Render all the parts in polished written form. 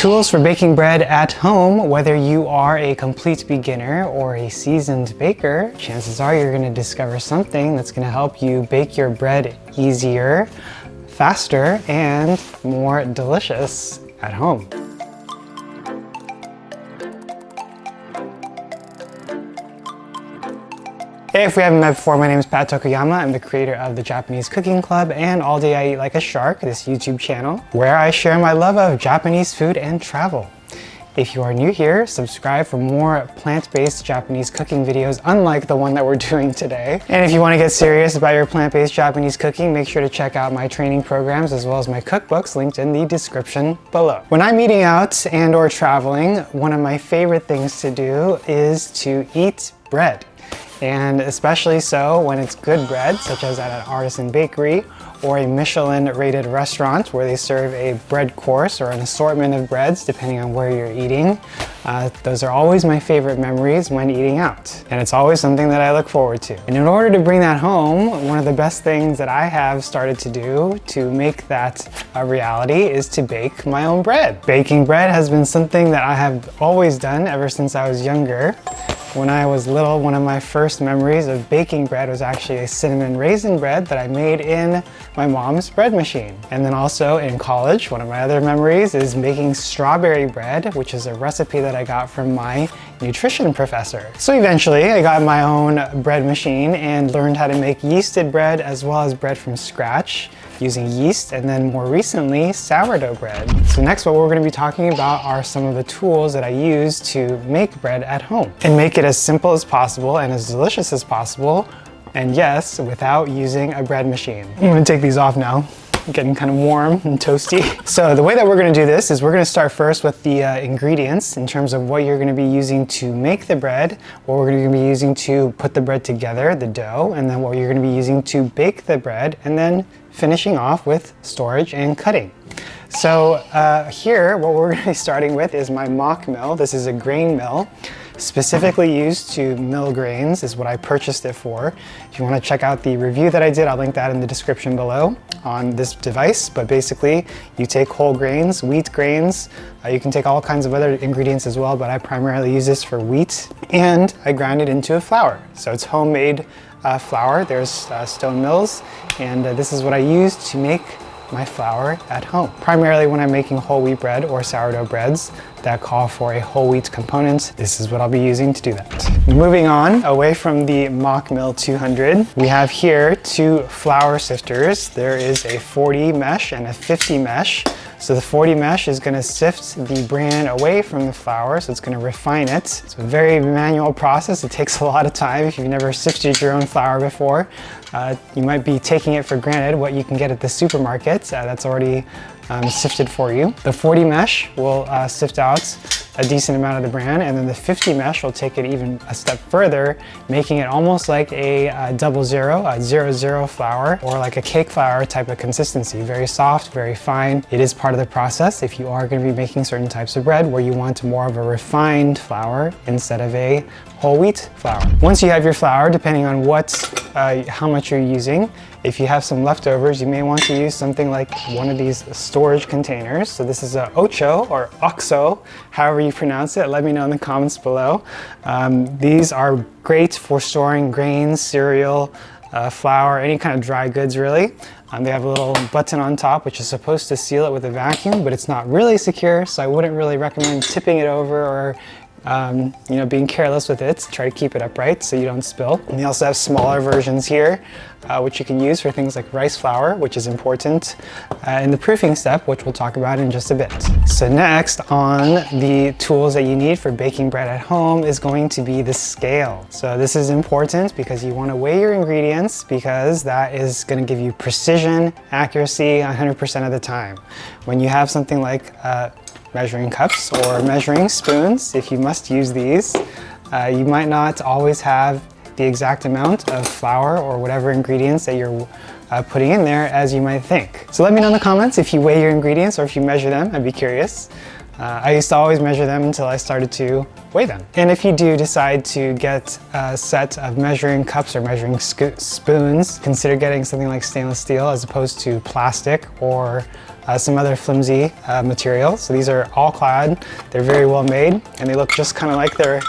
Tools for baking bread at home. Whether you are a complete beginner or a seasoned baker, chances are you're going to discover something that's going to help you bake your bread easier, faster, and more delicious at home. Hey, if we haven't met before, my name is Pat Tokuyama. I'm the creator of the Japanese Cooking Club and All Day I Eat Like a Shark, this YouTube channel, where I share my love of Japanese food and travel. If you are new here, subscribe for more plant-based Japanese cooking videos, unlike the one that we're doing today. And if you want to get serious about your plant-based Japanese cooking, make sure to check out my training programs as well as my cookbooks linked in the description below. When I'm eating out and or traveling, one of my favorite things to do is to eat bread. And especially so when it's good bread, such as at an artisan bakery or a Michelin rated restaurant where they serve a bread course or an assortment of breads depending on where you're eating. Those are always my favorite memories when eating out. And it's always something that I look forward to. And in order to bring that home, one of the best things that I have started to do to make that a reality is to bake my own bread. Baking bread has been something that I have always done ever since I was younger. When I was little, one of my first memories of baking bread was actually a cinnamon raisin bread that I made in my mom's bread machine. And then also in college, one of my other memories is making strawberry bread, which is a recipe that I got from my nutrition professor. So eventually I got my own bread machine and learned how to make yeasted bread as well as bread from scratch using yeast, and then more recently sourdough bread. So next what we're going to be talking about are some of the tools that I use to make bread at home and make it as simple as possible and as delicious as possible, and yes, without using a bread machine. I'm going to take these off now. Getting kind of warm and toasty. So the way that we're going to do this is we're going to start first with the ingredients in terms of what you're going to be using to make the bread, what we're going to be using to put the bread together, the dough, and then what you're going to be using to bake the bread, and then finishing off with storage and cutting. So here, what we're going to be starting with is my mock mill. This is a grain mill, specifically used to mill grains is what I purchased it for. If you want to check out the review that I did, I'll link that in the description below on this device. But basically, you take whole grains, wheat grains, you can take all kinds of other ingredients as well, but I primarily use this for wheat, and I grind it into a flour. So it's homemade flour. There's stone mills, and this is what I use to make my flour at home. Primarily when I'm making whole wheat bread or sourdough breads that call for a whole wheat component, this is what I'll be using to do that. Moving on, away from the Mock Mill 200, we have here two flour sifters. There is a 40 mesh and a 50 mesh. So the 40 mesh is going to sift the bran away from the flour, so it's going to refine it. It's a very manual process. It takes a lot of time. If you've never sifted your own flour before, you might be taking it for granted what you can get at the supermarket that's already sifted for you. The 40 mesh will sift out a decent amount of the bran, and then the 50 mesh will take it even a step further, making it almost like a 00 flour, or like a cake flour type of consistency. Very soft, very fine. It is part of the process if you are going to be making certain types of bread where you want more of a refined flour instead of a whole wheat flour. Once you have your flour, depending on how much you're using, if you have some leftovers, you may want to use something like one of these storage containers. So this is a ocho or oxo, however you pronounce it. Let me know in the comments below. These are great for storing grains, cereal, flour, any kind of dry goods really. They have a little button on top which is supposed to seal it with a vacuum, but it's not really secure, so I wouldn't really recommend tipping it over or being careless with it. Try to keep it upright so you don't spill. And they also have smaller versions here, which you can use for things like rice flour, which is important in the proofing step, which we'll talk about in just a bit. So next on the tools that you need for baking bread at home is going to be the scale. So this is important because you want to weigh your ingredients, because that is going to give you precision, accuracy 100% of the time. When you have something like measuring cups or measuring spoons, if you must use these, you might not always have the exact amount of flour or whatever ingredients that you're putting in there as you might think. So let me know in the comments if you weigh your ingredients or if you measure them. I'd be curious. I used to always measure them until I started to weigh them. And if you do decide to get a set of measuring cups or measuring spoons, consider getting something like stainless steel as opposed to plastic or some other flimsy material. So these are all clad. They're very well made, and they look just kind of like their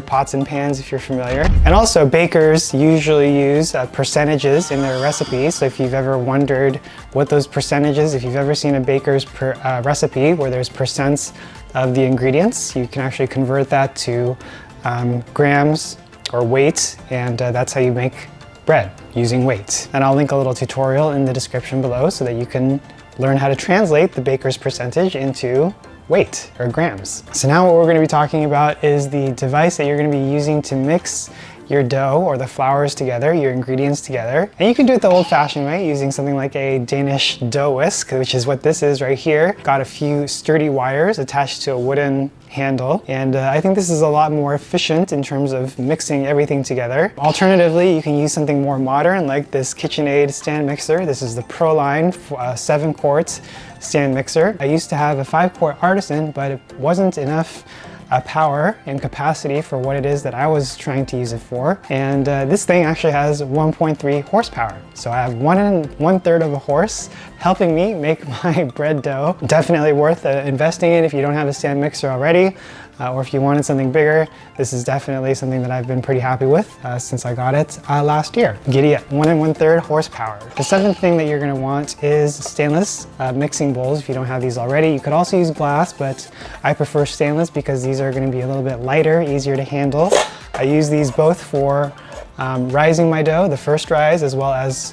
pots and pans, if you're familiar. And also, bakers usually use percentages in their recipes. So if you've ever wondered what those percentages, if you've ever seen a baker's recipe where there's percents of the ingredients, you can actually convert that to grams or weight, and that's how you make bread using weight. And I'll link a little tutorial in the description below so that you can learn how to translate the baker's percentage into weight or grams. So now what we're going to be talking about is the device that you're going to be using to mix your dough or the flours together, your ingredients together. And you can do it the old-fashioned way using something like a Danish dough whisk, which is what this is right here. Got a few sturdy wires attached to a wooden handle, and I think this is a lot more efficient in terms of mixing everything together. Alternatively, you can use something more modern like this KitchenAid stand mixer. This is the ProLine 7-quart stand mixer. I used to have a 5-quart artisan, but it wasn't enough power and capacity for what it is that I was trying to use it for. And this thing actually has 1.3 horsepower. So I have 1/3 of a horse helping me make my bread dough. Definitely worth investing in if you don't have a stand mixer already, or if you wanted something bigger. This is definitely something that I've been pretty happy with since I got it last year. Giddy up, 1 1/3 horsepower. The 7th thing that you're gonna want is stainless mixing bowls if you don't have these already. You could also use glass, but I prefer stainless because these are gonna be a little bit lighter, easier to handle. I use these both for rising my dough, the first rise, as well as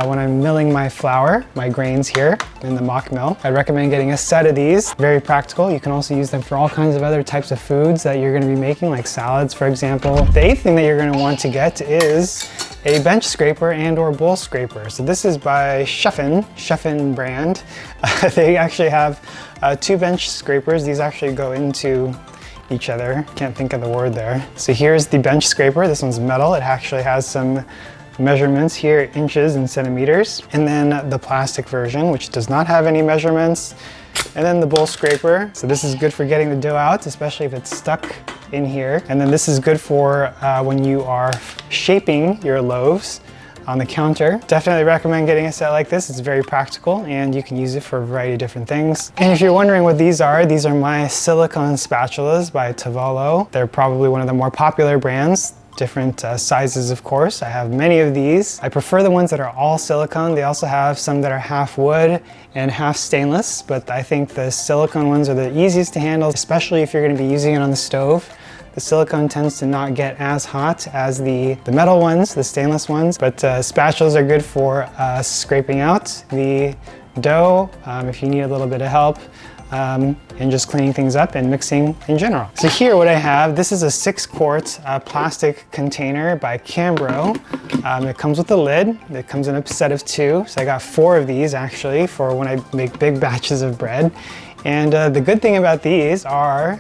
when I'm milling my flour, my grains here in the mock mill. I'd recommend getting a set of these. Very practical. You can also use them for all kinds of other types of foods that you're gonna be making, like salads, for example. The 8th thing that you're gonna want to get is a bench scraper and or bowl scraper. So this is by Schuffen brand. They actually have 2 bench scrapers. These actually go into each other. Can't think of the word there. So here's the bench scraper. This one's metal. It actually has some measurements here, inches and centimeters. And then the plastic version, which does not have any measurements. And then the bowl scraper. So this is good for getting the dough out, especially if it's stuck in here. And then this is good for when you are shaping your loaves on the counter. Definitely recommend getting a set like this. It's very practical and you can use it for a variety of different things. And if you're wondering what these are my Silicone Spatulas by Tavalo. They're probably one of the more popular brands. Different sizes, of course. I have many of these. I prefer the ones that are all silicone. They also have some that are half wood and half stainless, but I think the silicone ones are the easiest to handle, especially if you're going to be using it on the stove. The silicone tends to not get as hot as the metal ones, the stainless ones, but spatulas are good for scraping out the dough if you need a little bit of help. And just cleaning things up and mixing in general. So here what I have, this is a 6-quart plastic container by Cambro. It comes with a lid. It comes in a set of 2. So I got 4 of these actually for when I make big batches of bread. And the good thing about these are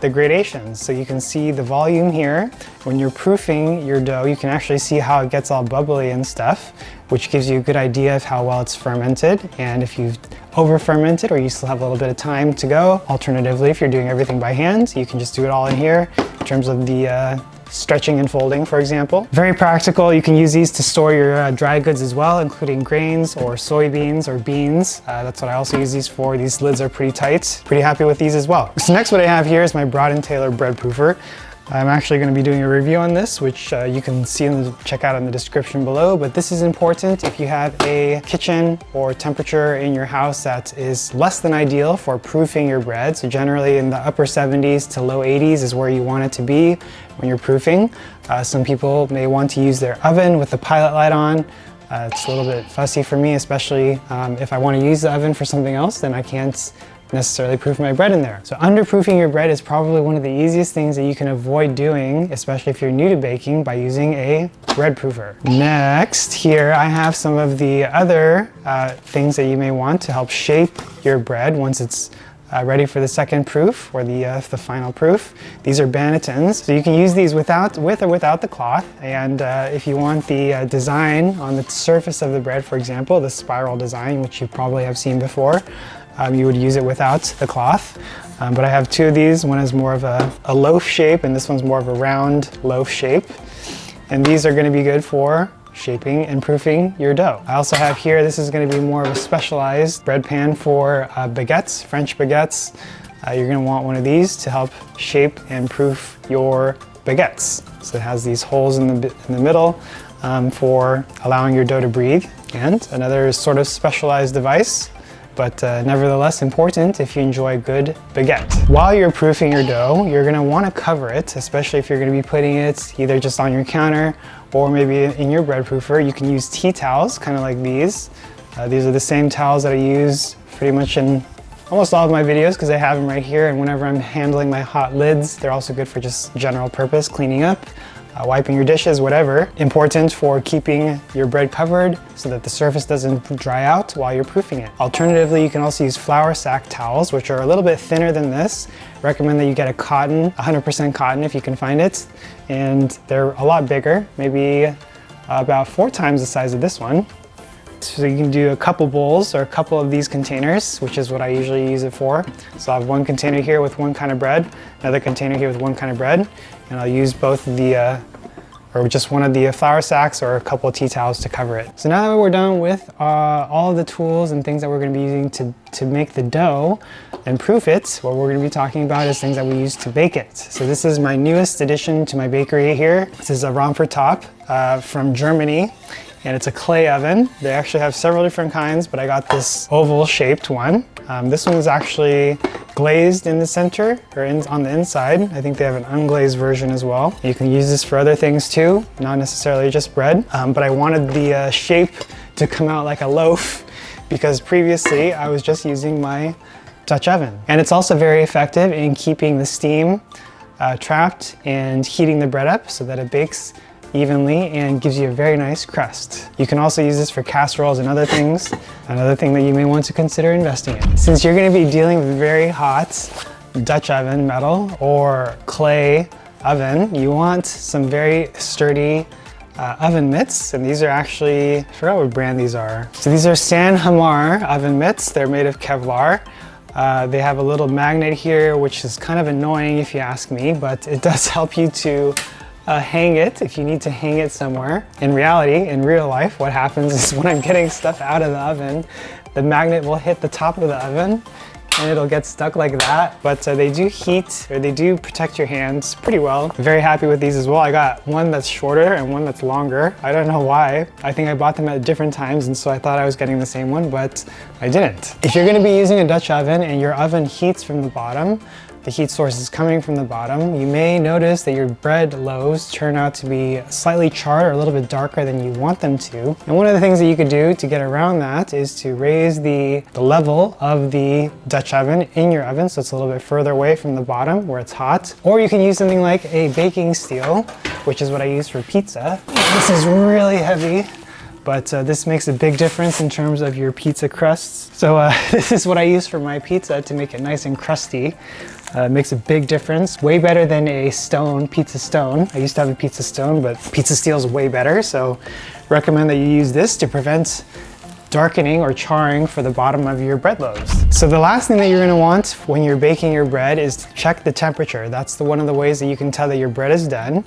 the gradations. So you can see the volume here. When you're proofing your dough, you can actually see how it gets all bubbly and stuff, which gives you a good idea of how well it's fermented. And if you've over fermented or you still have a little bit of time to go, alternatively, if you're doing everything by hand, you can just do it all in here in terms of the stretching and folding, for example. Very practical. You can use these to store your dry goods as well, including grains or soybeans or beans. That's what I also use these for. These lids are pretty tight. Pretty happy with these as well. So next what I have here is my Broad & Taylor bread proofer. I'm actually going to be doing a review on this, which you can see check out in the description below, but this is important if you have a kitchen or temperature in your house that is less than ideal for proofing your bread. So generally in the upper 70s to low 80s is where you want it to be when you're proofing. Some people may want to use their oven with the pilot light on. It's a little bit fussy for me, especially if I want to use the oven for something else, then I can't necessarily proof my bread in there. So underproofing your bread is probably one of the easiest things that you can avoid doing, especially if you're new to baking, by using a bread proofer. Next, here I have some of the other things that you may want to help shape your bread once it's ready for the second proof or the final proof. These are Bannetons. So you can use these with or without the cloth. And if you want the design on the surface of the bread, for example, the spiral design, which you probably have seen before, you would use it without the cloth. But I have 2 of these. One is more of a loaf shape and this one's more of a round loaf shape. And these are going to be good for shaping and proofing your dough. I also have here, this is going to be more of a specialized bread pan for baguettes, French baguettes. You're going to want one of these to help shape and proof your baguettes. So it has these holes in the middle for allowing your dough to breathe. And another sort of specialized device, but nevertheless important if you enjoy good baguette. While you're proofing your dough, you're going to want to cover it, especially if you're going to be putting it either just on your counter or maybe in your bread proofer. You can use tea towels, kind of like these. These are the same towels that I use pretty much in almost all of my videos because I have them right here, and whenever I'm handling my hot lids, they're also good for just general purpose, cleaning up, wiping your dishes, whatever. Important for keeping your bread covered so that the surface doesn't dry out while you're proofing it. Alternatively, you can also use flour sack towels, which are a little bit thinner than this. Recommend that you get a cotton, 100% cotton if you can find it. And they're a lot bigger, maybe about 4 times the size of this one. So you can do a couple bowls or a couple of these containers, which is what I usually use it for. So I have one container here with one kind of bread, another container here with one kind of bread, and I'll use both the, or just one of the flour sacks or a couple of tea towels to cover it. So now that we're done with all of the tools and things that we're going to be using to make the dough and proof it, what we're going to be talking about is things that we use to bake it. So this is my newest addition to my bakery here. This is a Romper top from Germany. And it's a clay oven. They actually have several different kinds, but I got this oval shaped one. This one is actually glazed in the center or on the inside. I think they have an unglazed version as well. You can use this for other things too, not necessarily just bread. But I wanted the shape to come out like a loaf because previously I was just using my Dutch oven. And it's also very effective in keeping the steam trapped and heating the bread up so that it bakes evenly and gives you a very nice crust. You can also use this for casseroles and other things. Another thing that you may want to consider investing in. Since you're going to be dealing with very hot Dutch oven metal or clay oven, you want some very sturdy oven mitts, and these are actually, I forgot what brand these are. So these are San Hamar oven mitts. They're made of Kevlar. They have a little magnet here, which is kind of annoying if you ask me, but it does help you to hang it if you need to hang it somewhere. In reality, in real life, what happens is when I'm getting stuff out of the oven, the magnet will hit the top of the oven and it'll get stuck like that. But they do heat, or they do protect your hands pretty well. I'm very happy with these as well. I got one that's shorter and one that's longer. I don't know why. I think I bought them at different times, and so I thought I was getting the same one, but I didn't. If you're gonna be using a Dutch oven and your oven heats from the bottom, the heat source is coming from the bottom, you may notice that your bread loaves turn out to be slightly charred or a little bit darker than you want them to. And one of the things that you could do to get around that is to raise the level of the Dutch oven in your oven so it's a little bit further away from the bottom where it's hot. Or you can use something like a baking steel, which is what I use for pizza. This is really heavy, but this makes a big difference in terms of your pizza crusts. So this is what I use for my pizza to make it nice and crusty. Makes a big difference. Way better than a pizza stone. I used to have a pizza stone, but pizza steel is way better. So recommend that you use this to prevent darkening or charring for the bottom of your bread loaves. So the last thing that you're gonna want when you're baking your bread is to check the temperature. That's one of the ways that you can tell that your bread is done.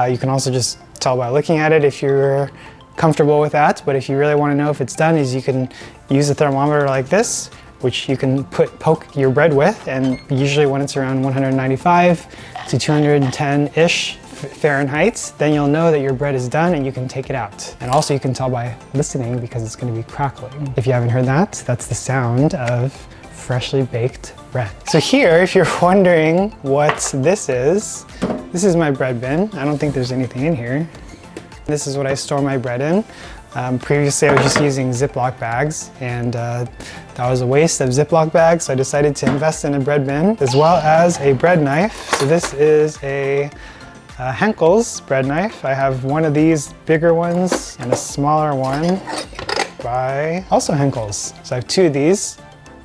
You can also just tell by looking at it if you're comfortable with that. But if you really wanna know if it's done, is you can use a thermometer like this, which you can poke your bread with, and usually when it's around 195 to 210-ish Fahrenheit, then you'll know that your bread is done and you can take it out. And also you can tell by listening because it's going to be crackling. If you haven't heard that, that's the sound of freshly baked bread. So here, if you're wondering what this is my bread bin. I don't think there's anything in here. This is what I store my bread in. Previously I was just using Ziploc bags, and that was a waste of Ziploc bags, so I decided to invest in a bread bin as well as a bread knife. So this is a Henkel's bread knife. I have one of these bigger ones and a smaller one by also Henkel's. So I have 2 of these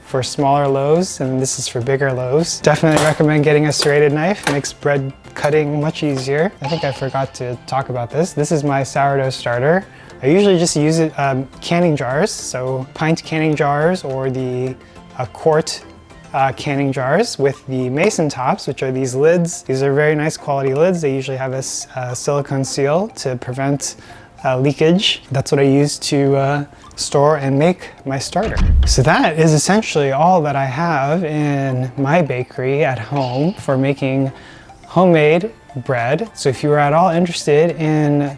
for smaller loaves, and this is for bigger loaves. Definitely recommend getting a serrated knife. It makes bread cutting much easier. I think I forgot to talk about this. This is my sourdough starter. I usually just use it canning jars, so pint canning jars or the quart canning jars with the mason tops, which are these lids. These are very nice quality lids. They usually have a silicone seal to prevent leakage. That's what I use to store and make my starter. So that is essentially all that I have in my bakery at home for making homemade bread. So if you are at all interested in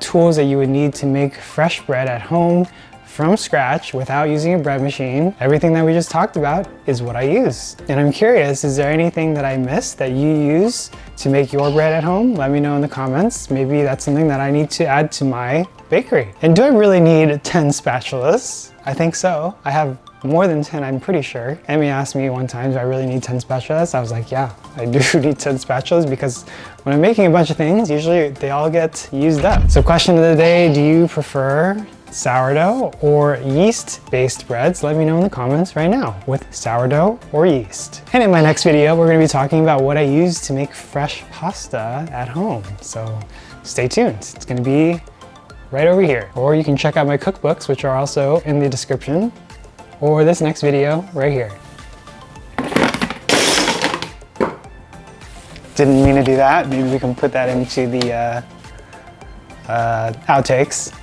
tools that you would need to make fresh bread at home from scratch without using a bread machine, everything that we just talked about is what I use. And I'm curious, is there anything that I missed that you use to make your bread at home? Let me know in the comments. Maybe that's something that I need to add to my bakery. And do I really need 10 spatulas? I think so. I have more than 10, I'm pretty sure. Emmy asked me one time, do I really need 10 spatulas? I was like, yeah, I do need 10 spatulas because when I'm making a bunch of things, usually they all get used up. So question of the day, do you prefer sourdough or yeast-based breads? Let me know in the comments right now with sourdough or yeast. And in my next video, we're gonna be talking about what I use to make fresh pasta at home. So stay tuned. It's gonna be right over here. Or you can check out my cookbooks, which are also in the description, or this next video right here. Didn't mean to do that. Maybe we can put that into the outtakes.